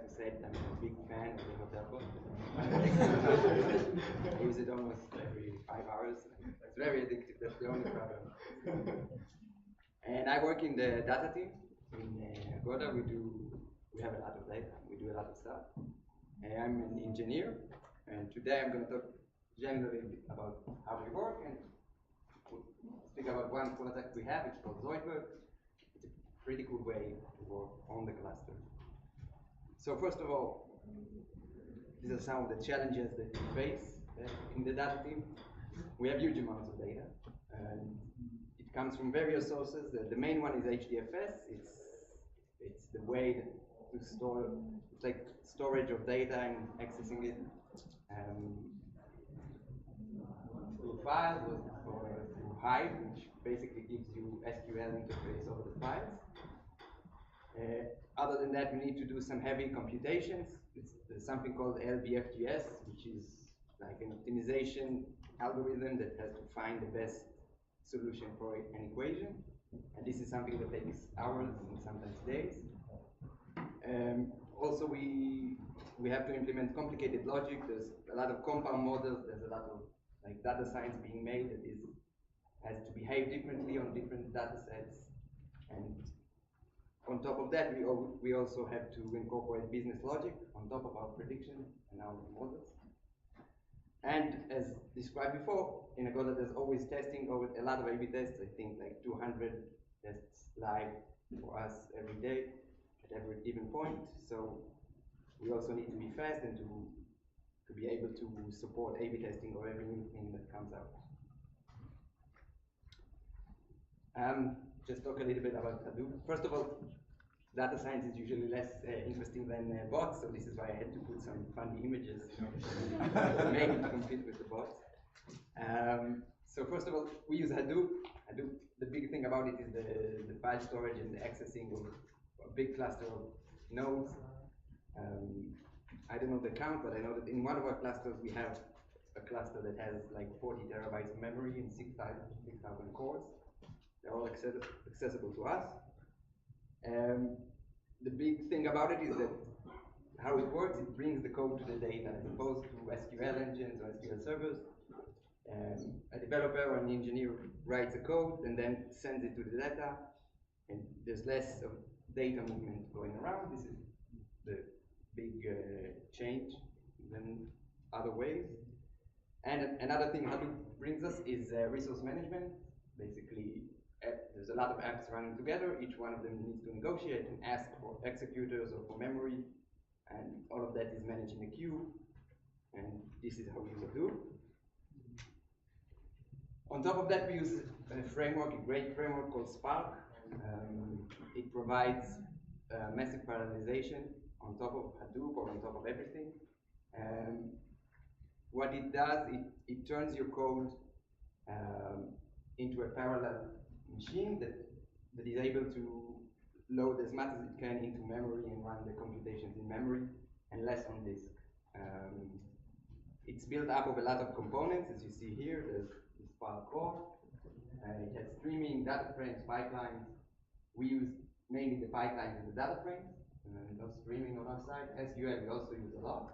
to say that I'm a big fan of the hotel bot. I use it almost every 5 hours. It's very addictive, that's the only problem. And I work in the data team. In Agoda, we have a lot of data, we do a lot of stuff. I'm an engineer, and today I'm going to talk generally about how we work and speak about one product we have. It's called Zoidberg. It's a pretty cool way to work on the cluster. So first of all, these are some of the challenges that we face in the data team. We have huge amounts of data, and it comes from various sources. The main one is HDFS. It's the way to store. It's like storage of data and accessing it through files or through Hive, which basically gives you SQL interface over the files. Other than that, we need to do some heavy computations. There's something called LBFGS, which is like an optimization algorithm that has to find the best solution for an equation. And this is something that takes hours and sometimes days. Also, we have to implement complicated logic. There's a lot of compound models. There's a lot of like data science being made that has to behave differently on different data sets. And on top of that, we also have to incorporate business logic on top of our prediction and our models. And as described before, in Agoda there's always testing, a lot of A/B tests. I think like 200 tests live for us every day at every given point. So we also need to be fast and to be able to support A/B testing or every new thing that comes out. Just talk a little bit about Hadoop. First of all, data science is usually less interesting than bots, so this is why I had to put some funny images to make it compete with the bots. So first of all, we use Hadoop. Hadoop, the big thing about it is the file storage and the accessing of a big cluster of nodes. I don't know the count, but I know that in one of our clusters we have a cluster that has like 40 terabytes of memory and 6,000 cores. They're all accessible to us. The big thing about it is that how it works, it brings the code to the data as opposed to SQL engines or SQL servers. A developer or an engineer writes a code and then sends it to the data, and there's less of data movement going around. This is the big change than other ways. And another thing Hadoop brings us is resource management. Basically, there's a lot of apps running together. Each one of them needs to negotiate and ask for executors or for memory, and all of that is managed in a queue. And this is how we use Hadoop. On top of that, we use a framework, a great framework called Spark. It provides massive parallelization on top of Hadoop or on top of everything. What it does, it turns your code into a parallel machine that is able to load as much as it can into memory and run the computations in memory and less on disk. It's built up of a lot of components, as you see here. There's the Spark core. It has streaming, data frames, pipelines. We use mainly the pipelines and the data frames, no streaming on our side. SQL we also use a lot.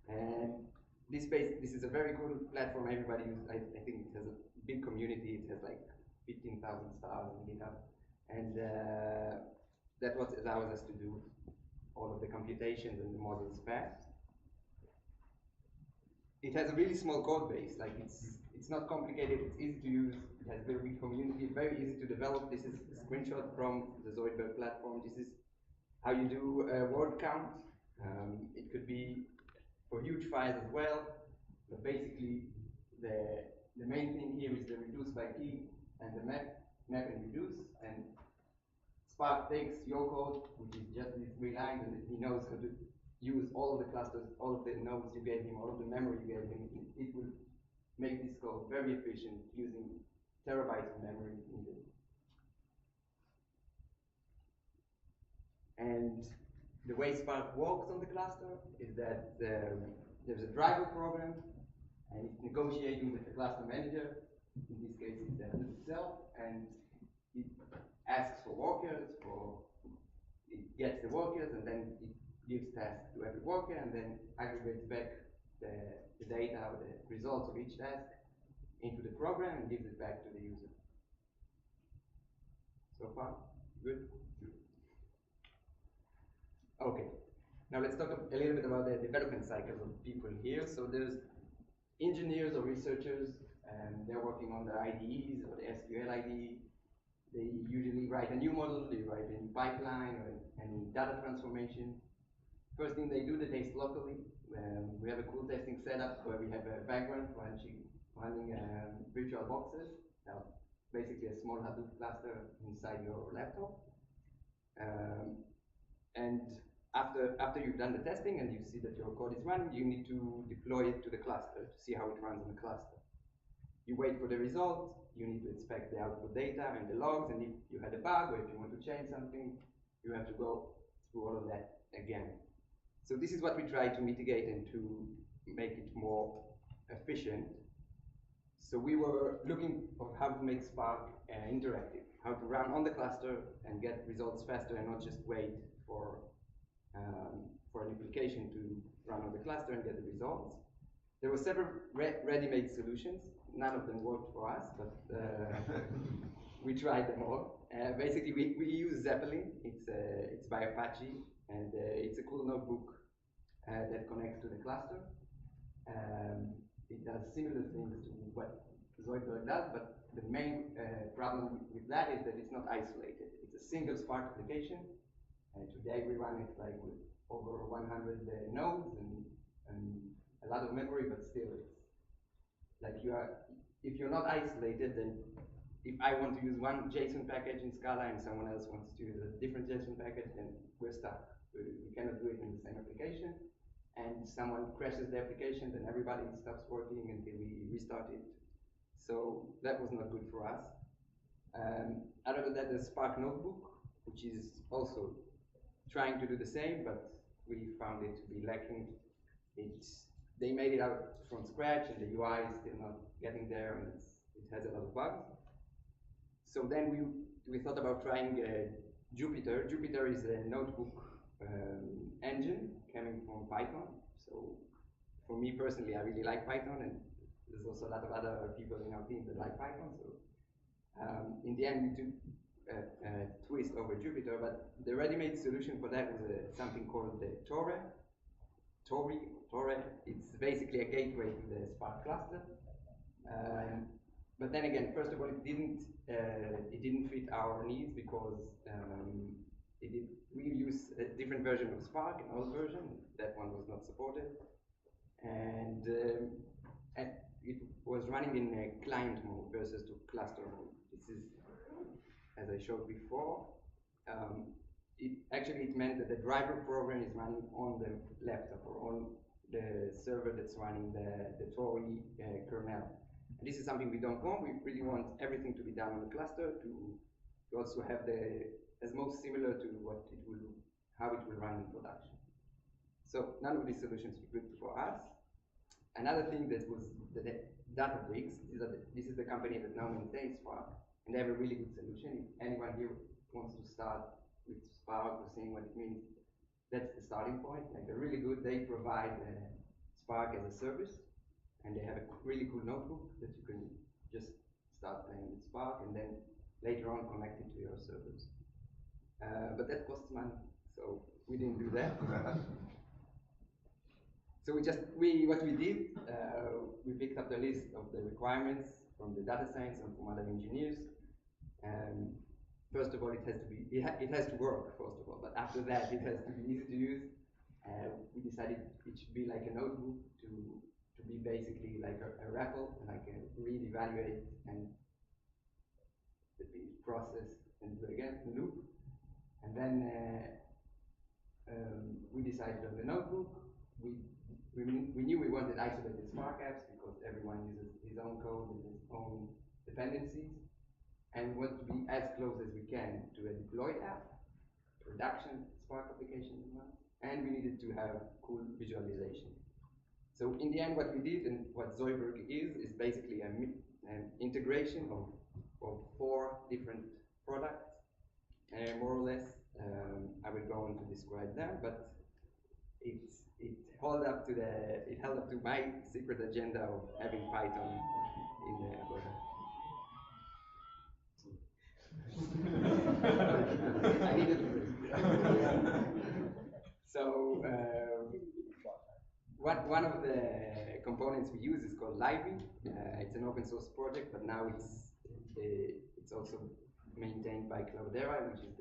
And this is a very cool platform. Everybody uses. I think it has a big community. It has like 15,000 stars on GitHub, and that's what allows us to do all of the computations and the models fast. It has a really small code base. Like it's not complicated. It's easy to use. It has a very big community. Very easy to develop. This is a screenshot from the Zoidberg platform. This is how you do a word count. It could be for huge files as well. But basically, the main thing here is the reduce by key and the map and reduce. And Spark takes your code, which is just these 3 lines, and he knows how to use all of the clusters, all of the nodes you gave him, all of the memory you gave him. It will make this code very efficient using terabytes of memory needed. And the way Spark works on the cluster is that there's a driver program, and it's negotiating with the cluster manager. In this case, it's the Hadoop itself, and it asks for workers, it gets the workers, and then it gives tasks to every worker and then aggregates back the data or the results of each task into the program and gives it back to the user. So far, good? Okay. Now let's talk a little bit about the development cycles of people here. So there's engineers or researchers, and they're working on the IDEs or the SQL IDE. They usually write a new model, they write a new pipeline or any data transformation. First thing they do, they test locally. We have a cool testing setup where we have a background running virtual boxes. Basically a small Hadoop cluster inside your laptop. And after you've done the testing and you see that your code is running, you need to deploy it to the cluster to see how it runs on the cluster. You wait for the result, you need to inspect the output data and the logs, and if you had a bug or if you want to change something, you have to go through all of that again. So this is what we try to mitigate and to make it more efficient. So we were looking for how to make Spark interactive, how to run on the cluster and get results faster and not just wait for an application to run on the cluster and get the results. There were several ready-made solutions. None of them worked for us, but we tried them all. Basically, we use Zeppelin. It's by Apache, and it's a cool notebook that connects to the cluster. It does similar things to what Zoidberg does, but the main problem with that is that it's not isolated. It's a single Spark application. Today we run it like with over 100 nodes and a lot of memory, but still it's like if you're not isolated, then if I want to use one JSON package in Scala and someone else wants to use a different JSON package, then we're stuck. We cannot do it in the same application. And someone crashes the application, then everybody stops working until we restart it. So that was not good for us. Other than that, the Spark Notebook, which is also trying to do the same, but we found it to be lacking. They made it out from scratch, and the UI is still not getting there, and it has a lot of bugs. So then we thought about trying Jupyter. Jupyter is a notebook engine coming from Python. So for me personally, I really like Python, and there's also a lot of other people in our team that like Python. So in the end, we took a twist over Jupyter, but the ready-made solution for that was something called the Torre. It's basically a gateway to the Spark cluster. But then again, first of all, it didn't fit our needs because we use a different version of Spark, an old version. That one was not supported, and it was running in a client mode versus to cluster mode. This is, as I showed before, it meant that the driver program is running on the laptop or on the server that's running the Tori kernel. And this is something we don't want. We really want everything to be done on the cluster to also have as most similar to how it will run in production. So none of these solutions were good for us. Another thing that was the Databricks. This is the company that now maintains Spark, and they have a really good solution. If anyone here wants to start with Spark or seeing what it means, that's the starting point. Like they're really good. They provide Spark as a service, and they have a really cool notebook that you can just start playing with Spark, and then later on connect it to your servers. But that costs money, so we didn't do that. So what we did, we picked up the list of the requirements from the data science and from other engineers. First of all, it has to work, first of all, but after that, it has to be easy to use. We decided it should be like a notebook to be basically like a REPL, and I can read, evaluate, and process and do it again, loop. And then we decided on the notebook. We knew we wanted isolated Spark apps because everyone uses his own code and his own dependencies. And we want to be as close as we can to a deployed app, production Spark application as well. And we needed to have cool visualization. So in the end, what we did and what Zoidberg is basically an integration of 4 different products, more or less. I will go on to describe them, but it held up to my secret agenda of having Python in the Agoda. I needed to break. So one of the components we use is called Lively. It's an open source project, but now it's also maintained by Cloudera, which is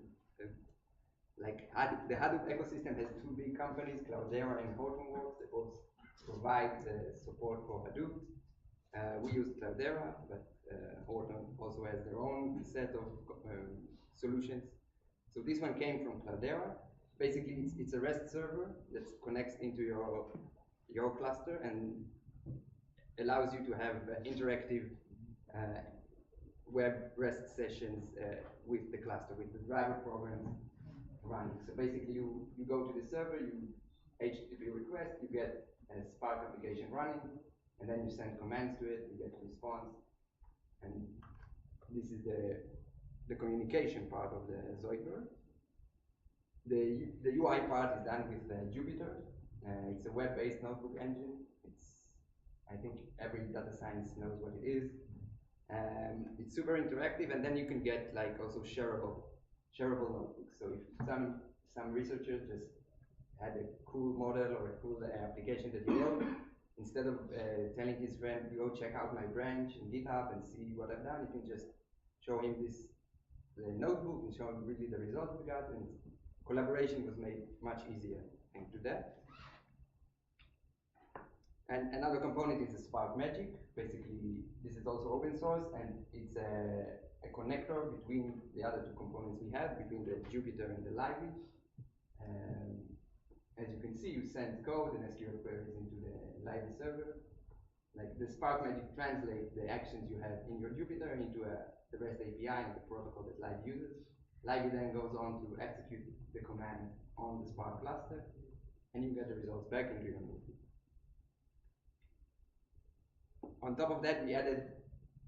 the Hadoop ecosystem has two big companies, Cloudera and Hortonworks, that both provide support for Hadoop. We use Cloudera, but Horton also has their own set of solutions. So this one came from Cloudera. Basically, it's a REST server that connects into your cluster and allows you to have interactive web REST sessions with the cluster, with the driver programs running. So basically, you go to the server, you HTTP request, you get a Spark application running, and then you send commands to it, you get a response, and this is the communication part of the Zoidberg. The UI part is done with Jupyter. It's a web-based notebook engine. I think every data science knows what it is. It's super interactive, and then you can get like also shareable notebooks. So if some researcher just had a cool model or a cool application that he wrote, instead of telling his friend, go check out my branch in GitHub and see what I've done, you can just show him the notebook and show him really the results we got, and collaboration was made much easier thanks to that. And another component is the Spark Magic. Basically, this is also open source, and it's a connector between the other two components we have, between the Jupyter and the Lively. As you can see, you send code and SQL queries into the Lively server. Like the Spark Magic translates the actions you have in your Jupyter into the REST API and the protocol that Lively uses. Lively then goes on to execute the command on the Spark cluster, and you get the results back into your notebook. On top of that, we added,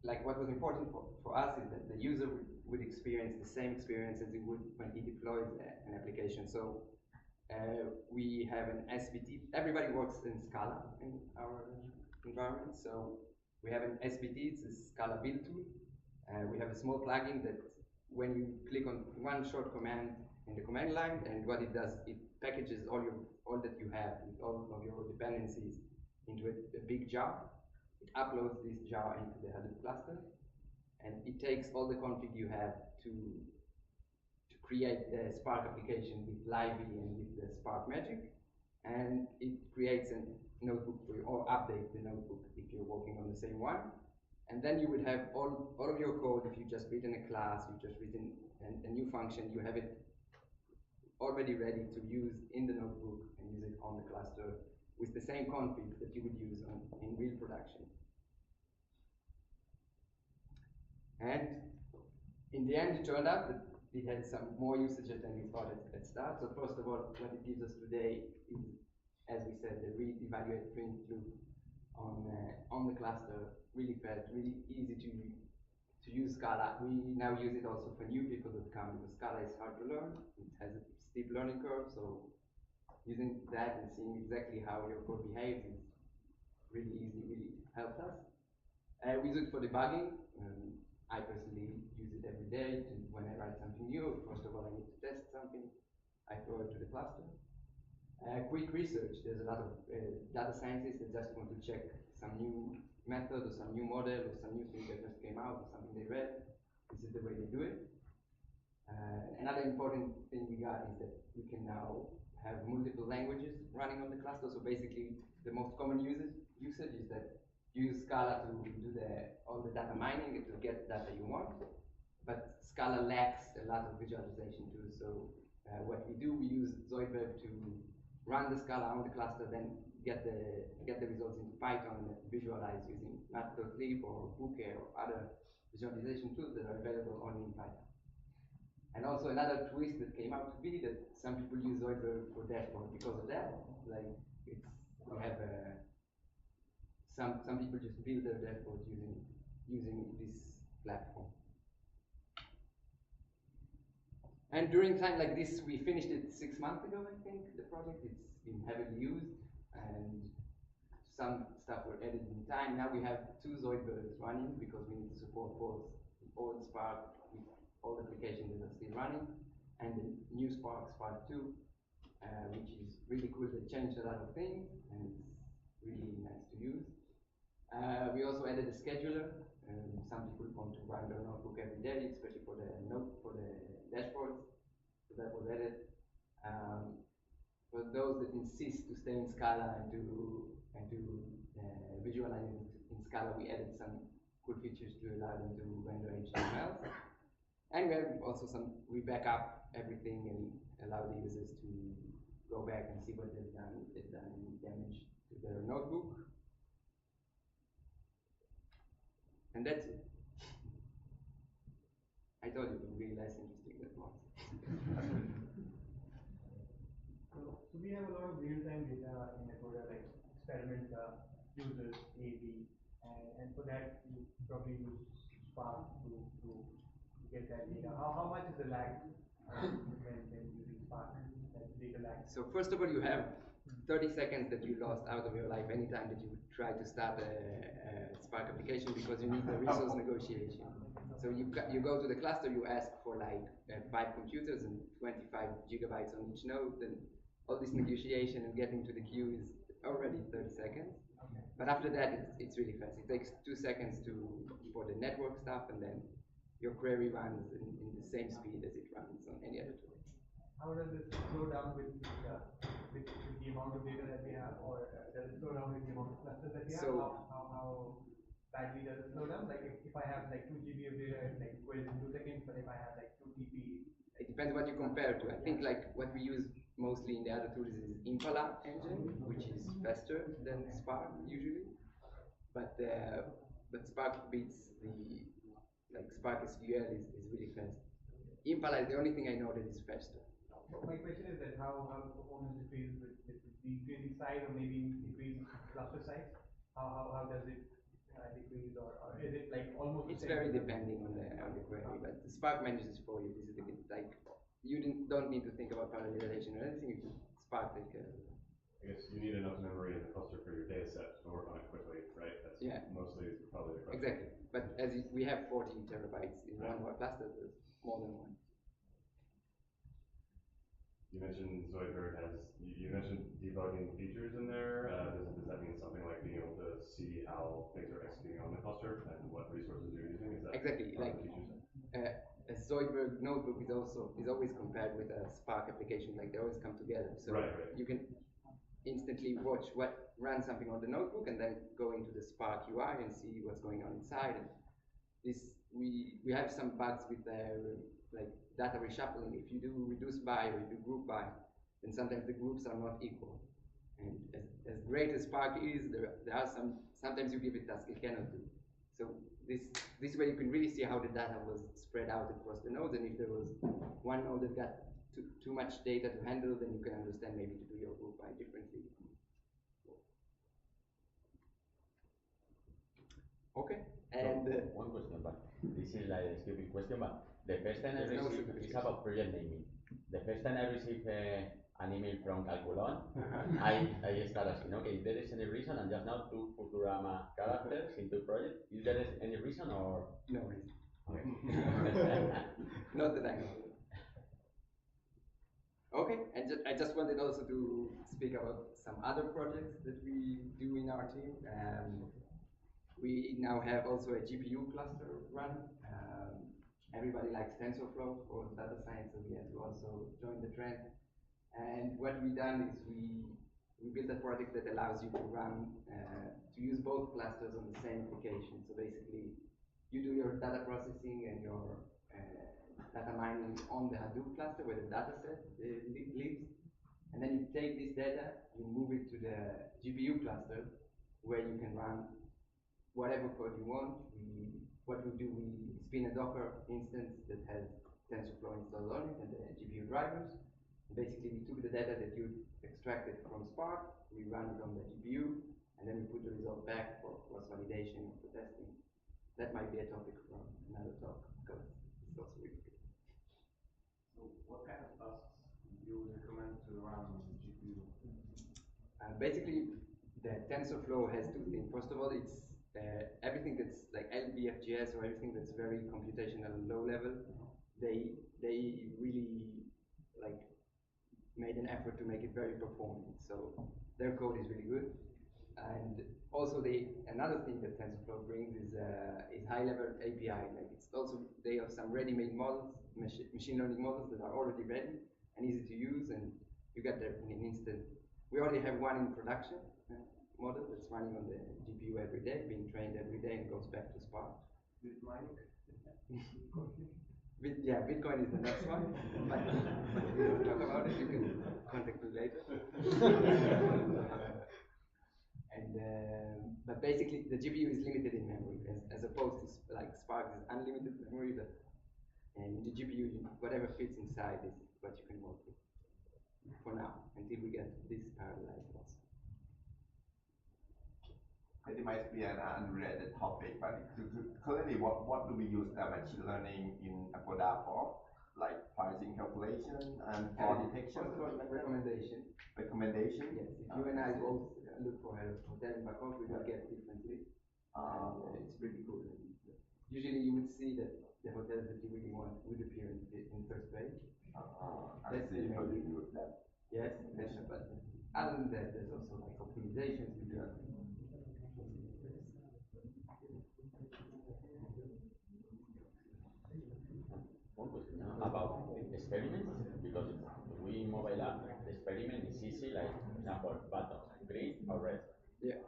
like what was important for us is that the user would experience the same experience as he would when he deploys an application. So we have an SVT. Everybody works in Scala in our environment. So we have an SVT, it's a Scala build tool. We have a small plugin that when you click on one short command in the command line, and what it does, it packages all that you have with all of your dependencies into a big jar. It uploads this jar into the Hadoop cluster, and it takes all the config you have to create the Spark application with Lively and with the Spark Magic, and it creates a notebook for you, or updates the notebook if you're working on the same one. And then you would have all of your code. If you just written a class, you just written a new function, you have it already ready to use in the notebook and use it on the cluster with the same config that you would use in real production. And in the end, it turned out that it had some more usages than we thought at start. So first of all, what it gives us today is, as we said, the read, evaluate, print loop on the cluster, really fast, really easy to use Scala. We now use it also for new people that come, because Scala is hard to learn. It has a steep learning curve, so using that and seeing exactly how your code behaves is really easy, really helps us. We use it for debugging. I personally use it every day. When I write something new, first of all, I need to test something. I throw it to the cluster. Quick research. There's a lot of data scientists that just want to check some new method or some new model or some new thing that just came out or something they read. This is the way they do it. Another important thing we got is that we can now have multiple languages running on the cluster. So basically, the most common usage is that you use Scala to do all the data mining and to get data you want. But Scala lacks a lot of visualization too. So what we do, we use Zoidberg to run the Scala on the cluster, then get the results into Python and visualize using matplotlib or Bouquet or other visualization tools that are available only in Python. And also another twist that came out to be that some people use Zoidberg for dashboard because of that. Like we have some people just build their dashboards using this platform. And during time like this, we finished it 6 months ago, I think, the project. It's been heavily used, and some stuff were added in time. Now we have two Zoidbergs running because we need to support both old Spark with all applications that are still running, and the new Spark, Spark 2, which is really cool. They changed a lot of things, and it's really nice to use. We also added a scheduler. Some people want to run their notebook every day, especially for the dashboards. So that was added. For those that insist to stay in Scala and to visualize in Scala, we added some cool features to allow them to render HTML. And we have also we back up everything and allow the users to go back and see what they've done, if they've done any damage to their notebook. And that's it. I thought it would be less interesting than once. So we have a lot of real-time data in Agoda, like experiment users, A/B, and for that you probably use Spark to get that data. How much is the lag when using Spark? That data lag. So first of all, you have 30 seconds that you lost out of your life anytime that you try to start a Spark application because you need the resource negotiation. So you go to the cluster, you ask for like 5 computers and 25 gigabytes on each node, then all this negotiation and getting to the queue is already 30 seconds. Okay. But after that, it's really fast. It takes 2 seconds for the network stuff, and then your query runs in the same speed as it runs on any other tool. How does it slow down with the amount of data that we have, or does it slow down with the amount of clusters that we have? How badly does it slow down? Like if I have like 2 GB of data, it like equals in 2 seconds, but if I have like 2 TB, it depends what you compare to. I think like what we use mostly in the other tools is Impala engine, which is faster than Spark usually, but Spark beats Spark SQL is really fast. Impala is the only thing I know that is faster. My question is that how performance decreases with the increasing size, or maybe increasing cluster size? How does it decrease, or is it like almost? It's very depending on the query, but the Spark manages for you. This is like you don't need to think about parallelization or anything. Spark takes care of it. I guess you need enough memory in the cluster for your data set to work on it quickly, right? That's mostly probably the question. Exactly. But as we have 40 terabytes in one of our clusters, there's more than one. You mentioned Zoidberg you mentioned debugging features in there. Does that mean something like being able to see how things are executing on the cluster and what resources you're using? Is that exactly like a Zoidberg notebook is always compared with a Spark application. Like they always come together. So you can instantly watch run something on the notebook and then go into the Spark UI and see what's going on inside. And we have some bugs with like data reshuffling. If you do reduce by or you do group by, then sometimes the groups are not equal. And as great as Spark is, there are sometimes you give it tasks it cannot do. So this way you can really see how the data was spread out across the nodes, and if there was one node that got too much data to handle, then you can understand maybe to do your group by differently. Okay. And one question, but this is like a stupid question, but the first time I received it's about project naming. The first time I received an email from Calculon, I started asking, okay, if there is any reason, and just now 2 Futurama characters into project, is there any reason or? No reason. Okay. Not that I know. Okay, and I just wanted also to speak about some other projects that we do in our team. We now have also a GPU cluster running. Everybody likes TensorFlow for data science, so we had to also join the trend. And what we've done is we built a project that allows you to run, to use both clusters on the same application. So basically, you do your data processing and your data mining on the Hadoop cluster where the data set lives. And then you take this data, you move it to the GPU cluster where you can run whatever code you want. What we do, we spin a Docker instance that has TensorFlow installed on it and the GPU drivers. Basically, we took the data that you extracted from Spark, we run it on the GPU, and then we put the result back for cross-validation for testing. That might be a topic from another talk, because it's also really good. So what kind of tasks you would recommend to run on the GPU? Basically, the TensorFlow has two things. First of all, it's everything that's like LBFGS or everything that's very computational low level. They really like made an effort to make it very performant. So their code is really good. And also another thing that TensorFlow brings is high level API. Like it's also they have some ready-made models, machine learning models that are already ready and easy to use, and you get there in an instant. We already have one in production model that's running on the GPU every day, being trained every day, and goes back to Spark. With mining? Yeah, Bitcoin is the next one, but we don't talk about it. You can contact me later. But basically, the GPU is limited in memory, as opposed to like Spark is unlimited memory. But in the GPU, whatever fits inside is what you can work with for now, until we get this parallelized also. It might be an unrelated topic, but currently, what do we use the machine learning in Agoda for? Like pricing calculation and fraud detection? First of all, recommendation. Recommendation? Yes, if you and I both look for a hotel in Bangkok, we will get differently. It's pretty cool. Usually, you would see that the hotels that you really want would appear in first page. I see how you use that. Yes, but other than that, there's also like optimizations we do. One question about experiments, because we in mobile app, the experiment is easy, like for example, button, green or red. Yeah.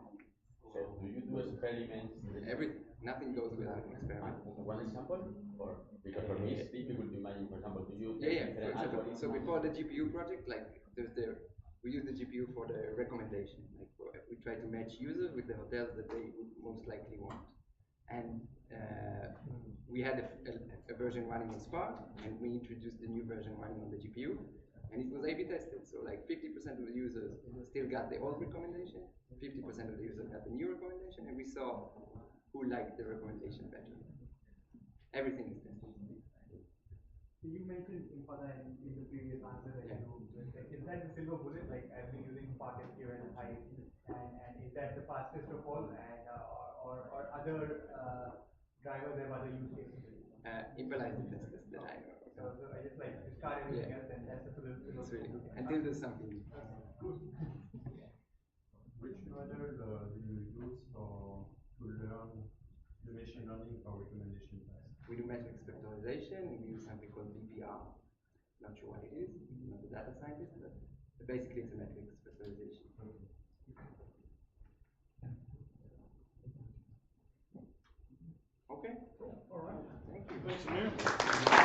So do you do experiments? Everything, nothing goes without an experiment. One example? Or because for me it's difficult to imagine, for example, do you Yeah. different algorithms? So before the GPU project, like we use the GPU for the recommendation. Like we try to match users with the hotels that they would most likely want. And we had a version running on Spark, and we introduced the new version running on the GPU, and it was A/B tested. So like 50% of the users still got the old recommendation, 50% of the users got the new recommendation, and we saw who liked the recommendation better. Everything is tested. You mentioned Impada in the previous answer that is that the silver bullet? Like I've been using Spark SQL and Hive, and is that the fastest of all? And or other drivers have other use cases? Impala is the fastest that I know. So I just like discard everything else, and that's the philosophy. It's really good. Until there's something. Which model do you use to learn the machine learning for recommendation tasks? We do metrics vectorization. We use something called BPR. Not sure what it is. I'm not a data scientist, but basically it's a metrics vectorization. Okay. All right. Thank you. Thanks, Amir.